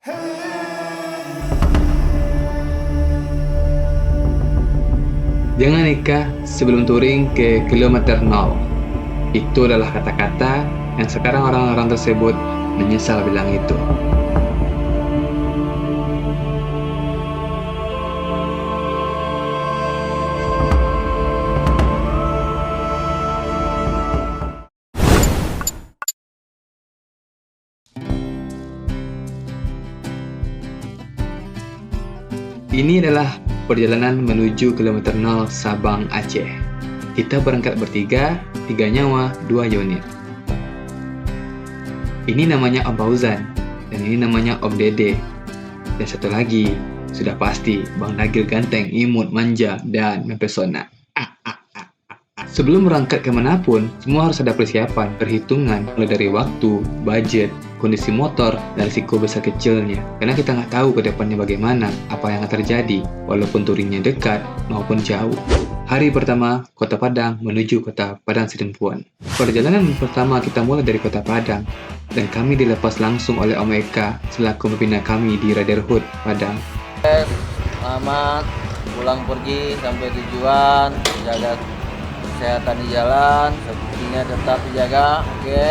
Jangan nikah sebelum touring ke kilometer 0. Itu adalah kata-kata yang sekarang orang-orang tersebut menyesal bilang itu. Ini adalah perjalanan menuju kilometer 0 Sabang, Aceh. Kita berangkat bertiga, 3 nyawa, 2 unit. Ini namanya Om Fauzan, dan ini namanya Om Dede. Dan satu lagi, sudah pasti Bang Nagil ganteng, imut, manja, dan mempesona. Sebelum berangkat kemanapun, semua harus ada persiapan, perhitungan, mulai dari waktu, budget, kondisi motor, dan risiko besar kecilnya. Karena kita nggak tahu ke depannya bagaimana, apa yang akan terjadi, walaupun touringnya dekat maupun jauh. Hari pertama, Kota Padang menuju Kota Padang Sidempuan. Perjalanan pertama kita mulai dari Kota Padang, dan kami dilepas langsung oleh Om Eka selaku pembina kami di Riderhood Padang. Selamat pulang pergi sampai tujuan, jaga kesehatan di jalan, safety-nya tetap dijaga, oke?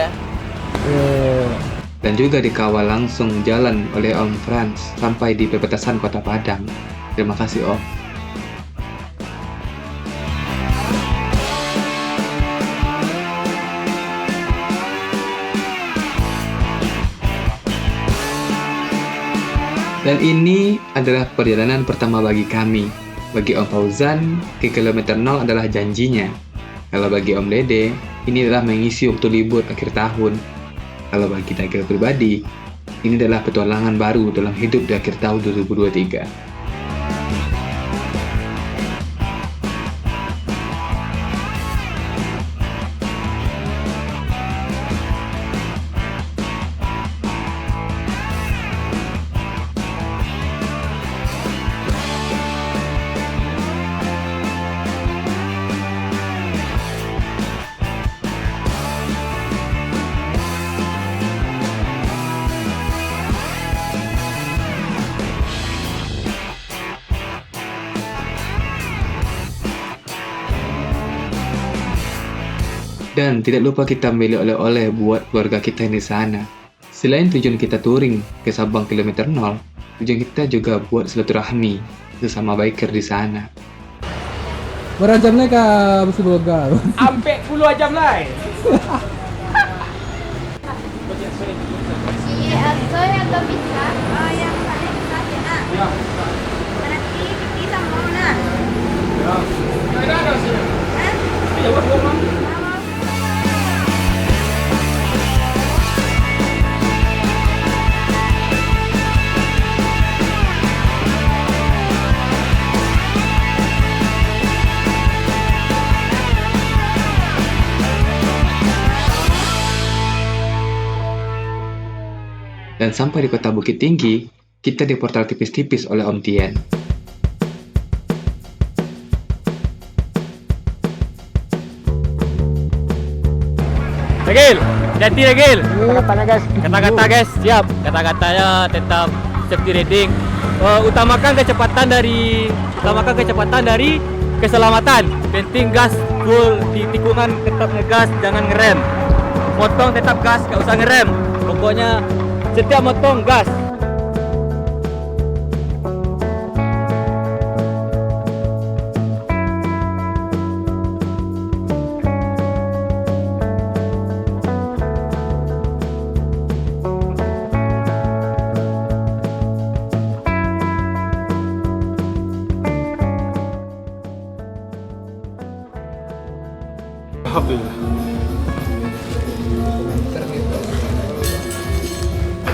Dan juga dikawal langsung jalan oleh Om Frans sampai di perbatasan Kota Padang. Terima kasih Om. Dan ini adalah perjalanan pertama bagi kami. Bagi Om Fauzan, ke kilometer 0 adalah janjinya. Kalau bagi Om Dede, ini adalah mengisi waktu libur akhir tahun. Kalau bagi Nagil pribadi, ini adalah petualangan baru dalam hidup di akhir tahun 2023. Dan tidak lupa kita beli oleh-oleh buat keluarga kita yang di sana. Selain tujuan kita touring ke Sabang kilometer 0, tujuan kita juga buat silaturahmi sesama biker di sana. Berapa jam lagi kah mesti boga? Sampai puluh jam lah. Soy atau bisa? Oh, yang paling besar ya nak. Berarti kita mau nak. Ada sih. Hah? Ya, buat Mau. Dan sampai di kota Bukit Tinggi, kita di portal tipis-tipis oleh Om Tien. Nagil, hati Nagil. Kata-kata guys. Kata-kata guys, siap. Kata-katanya tetap safety riding. Utamakan kecepatan dari keselamatan. Penting gas full di tikungan, tetap ngegas, jangan ngerem. Motong tetap gas, gak usah ngerem. Pokoknya setiap motong gas.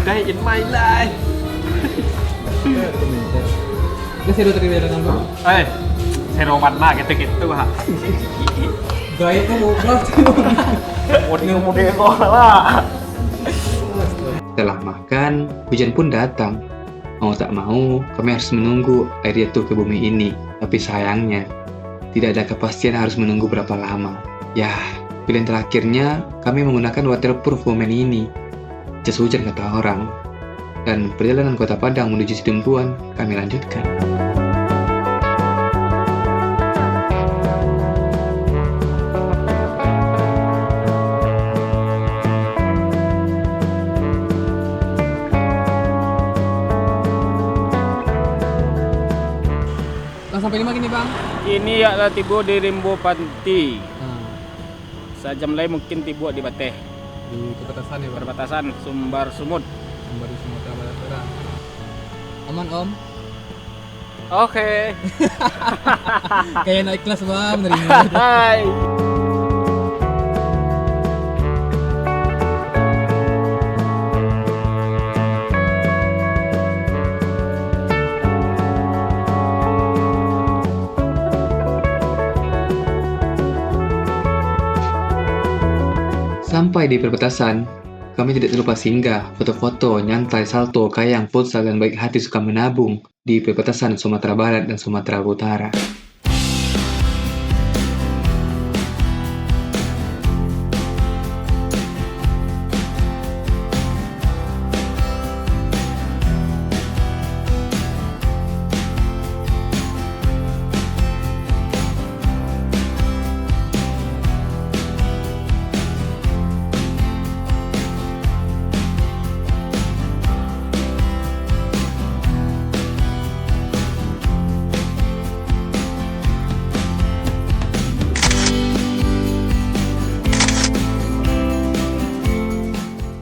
Đây in mày lại. Cái xe đua trivia là nambah. Eh, saya mana gitu-gitu ha. Gaya kamu berapa? Model lah. Setelah makan, hujan pun datang. Mau tak mau, kami harus menunggu air jatuh ke bumi ini. Tapi sayangnya, tidak ada kepastian harus menunggu berapa lama. Yah, pilihan terakhirnya kami menggunakan waterproof woman ini. Jas hujan kata orang. Dan perjalanan kota Padang menuju Sidempuan kami lanjutkan. Lah sampai lima gini bang? Ini adalah tiba di Rimbo Panti. Nah, Sejam lagi mungkin tiba di Bateh, di perbatasan ya bang? perbatasan Sumbar Sumut. Baru Sumatera Barat. Aman om? Oke. Kayak naik kelas bang, menerima. Hai. Sampai di perbatasan, kami tidak terlupa singgah, foto-foto, nyantai, salto, kayang, futsal, dan baik hati suka menabung di perbatasan Sumatera Barat dan Sumatera Utara.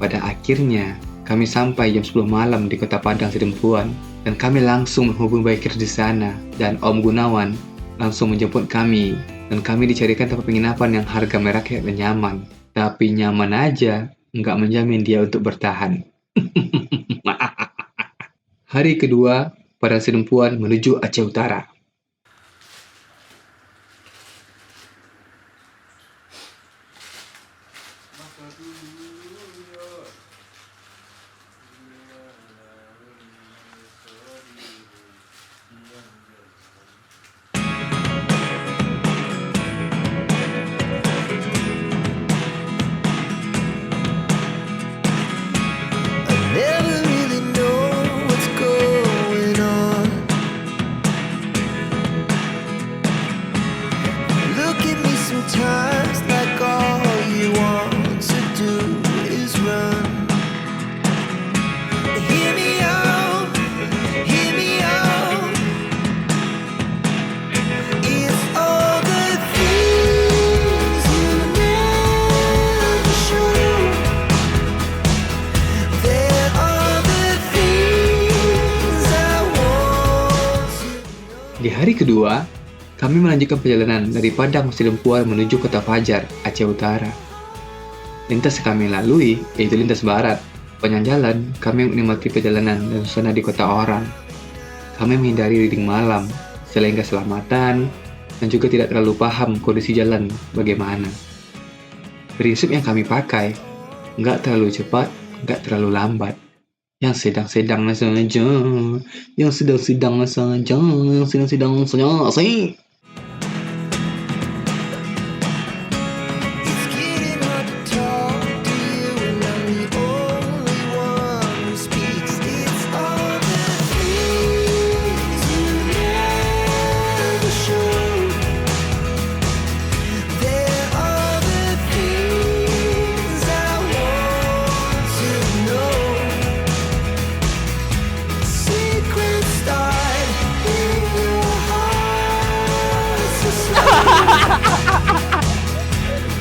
Pada akhirnya, kami sampai jam 10 malam di kota Padang Sidempuan, dan kami langsung menghubungi biker di sana, dan Om Gunawan langsung menjemput kami, dan kami dicarikan tempat penginapan yang harga merakyat dan nyaman. Tapi nyaman aja, nggak menjamin dia untuk bertahan. Hari kedua, pada Sidempuan menuju Aceh Utara. Never really know what's going on. Look at me sometimes like all you want to do is run. Hear me out, hear me out. It's all the things you never show. There are the things I want to. Di hari kedua, kami melanjutkan perjalanan dari Padang Sidempuan menuju Kota Fajar, Aceh Utara. Lintas yang kami lalui yaitu lintas barat. Panjang jalan, kami menikmati perjalanan dan suasana di kota orang. Kami menghindari reading malam, selain keselamatan, dan juga tidak terlalu paham kondisi jalan bagaimana. Prinsip yang kami pakai, nggak terlalu cepat, nggak terlalu lambat. Yang sedang-sedang saja, yang sedang-sedang saja, yang sedang-sedang saja, sih. It's getting hard to talk to you, and I'm the only one who speaks. It's all the things you never show. There are the things I want to know. Secrets start in your heart so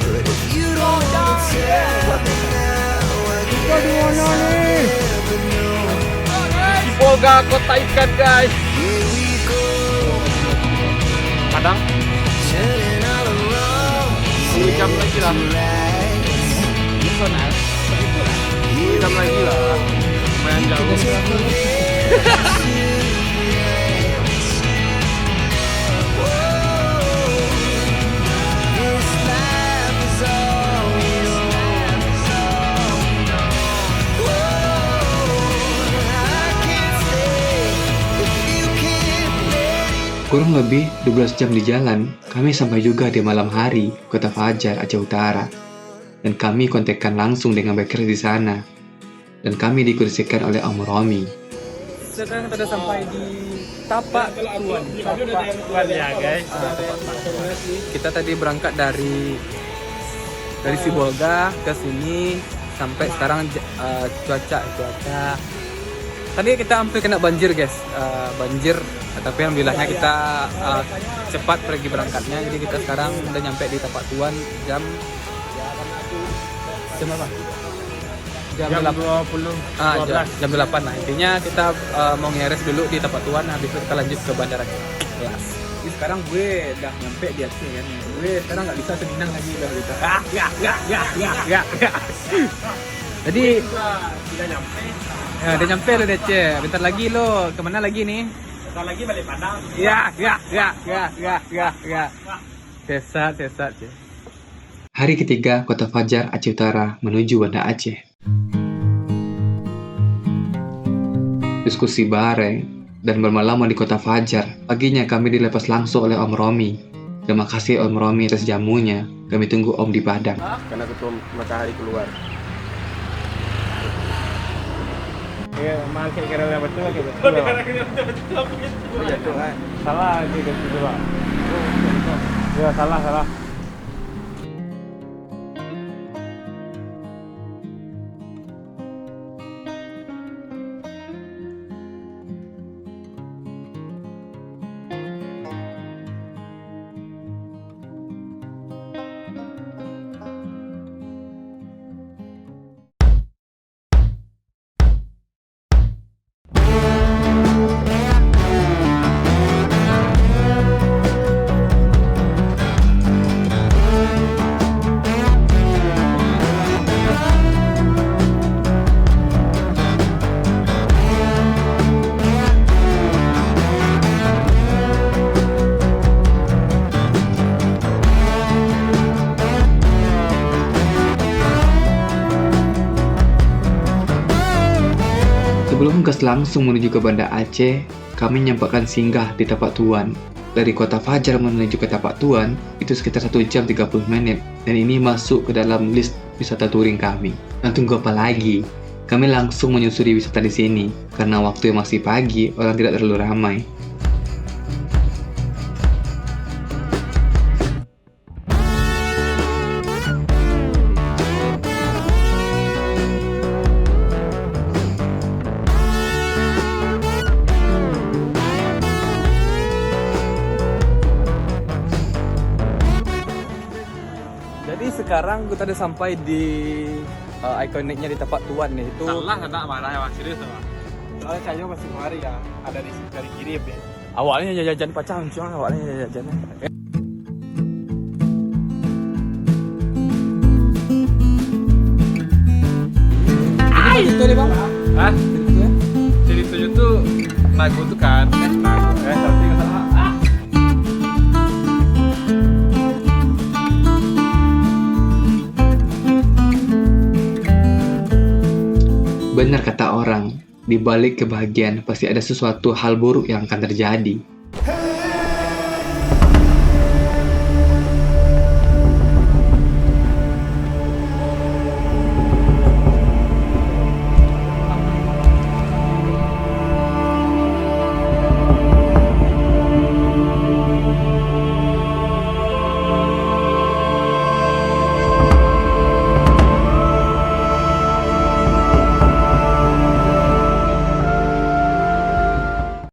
But if you don't wanna tell me now, I guess I'll never know. Boga kota ikan guys. Here we go, Padang turning all around. 10 jam lagi lah. Lights. 10 jam lagi lah. Lumayan jauh. This life is all we know. I can't stay if you can't let it. Kurang lebih 12 jam di jalan, kami sampai juga di malam hari, Kota Fajar, Aceh Utara. Dan kami kontakkan langsung dengan biker di sana. dan kami dikursikan oleh Om Romi. Sekarang kita sudah sampai di Tapak Tuan. Tapak Tuan ya guys. Kita tadi berangkat dari Sibolga ke sini sampai sekarang cuaca. Tadi kita hampir kena banjir guys, banjir. Tapi alhamdulillahnya kita cepat pergi berangkatnya. Jadi kita sekarang udah nyampe di Tapak Tuan jam apa? Jam 20. Jam 8 lah. Intinya kita mau ngeres dulu di Tapak Tuan, habis itu kita lanjut ke Bandara Kelas. Jadi sekarang gue udah nyampe di Aceh kan. Gue sekarang nggak bisa senang lagi udah gitu. Jadi udah nyampe. Ya, udah nyampe lo di Aceh. Bentar lagi lo kemana lagi nih? Bentar lagi balik Padang. Ya. Sesat. Hari ketiga Kota Fajar Aceh Utara menuju Banda Aceh. Diskusi bareng dan bermalam di Kota Fajar. Paginya kami dilepas langsung oleh Om Romi. Terima kasih Om Romi atas jamunya. Kami tunggu Om di Padang. Karena ketua matahari keluar. Ya, makin kira betul lagi betul. Salah lagi gitu Pak. Ya, salah. Sebelum gas langsung menuju ke Banda Aceh, kami menyampaikan singgah di Tapak Tuan. Dari Kota Fajar menuju ke Tapak Tuan, itu sekitar 1 jam 30 menit, dan ini masuk ke dalam list wisata touring kami. Nah, tunggu apa lagi? Kami langsung menyusuri wisata di sini, karena waktu yang masih pagi, orang tidak terlalu ramai. Jadi sekarang kita udah sampai di ikoniknya di Tapak Tuan nih. Itu Salah nak marah ya serius sama. soalnya kayaknya masih kemari ya, ada di dari kiri ya. Awalnya jajan pacang, cuma awalnya jajan. Itu deh bang. Hah? Itu ya. Jadi tujuh tuh lagu tuh kan? Lagu. Tapi nggak salah. Benar kata orang, di balik kebahagiaan pasti ada sesuatu hal buruk yang akan terjadi.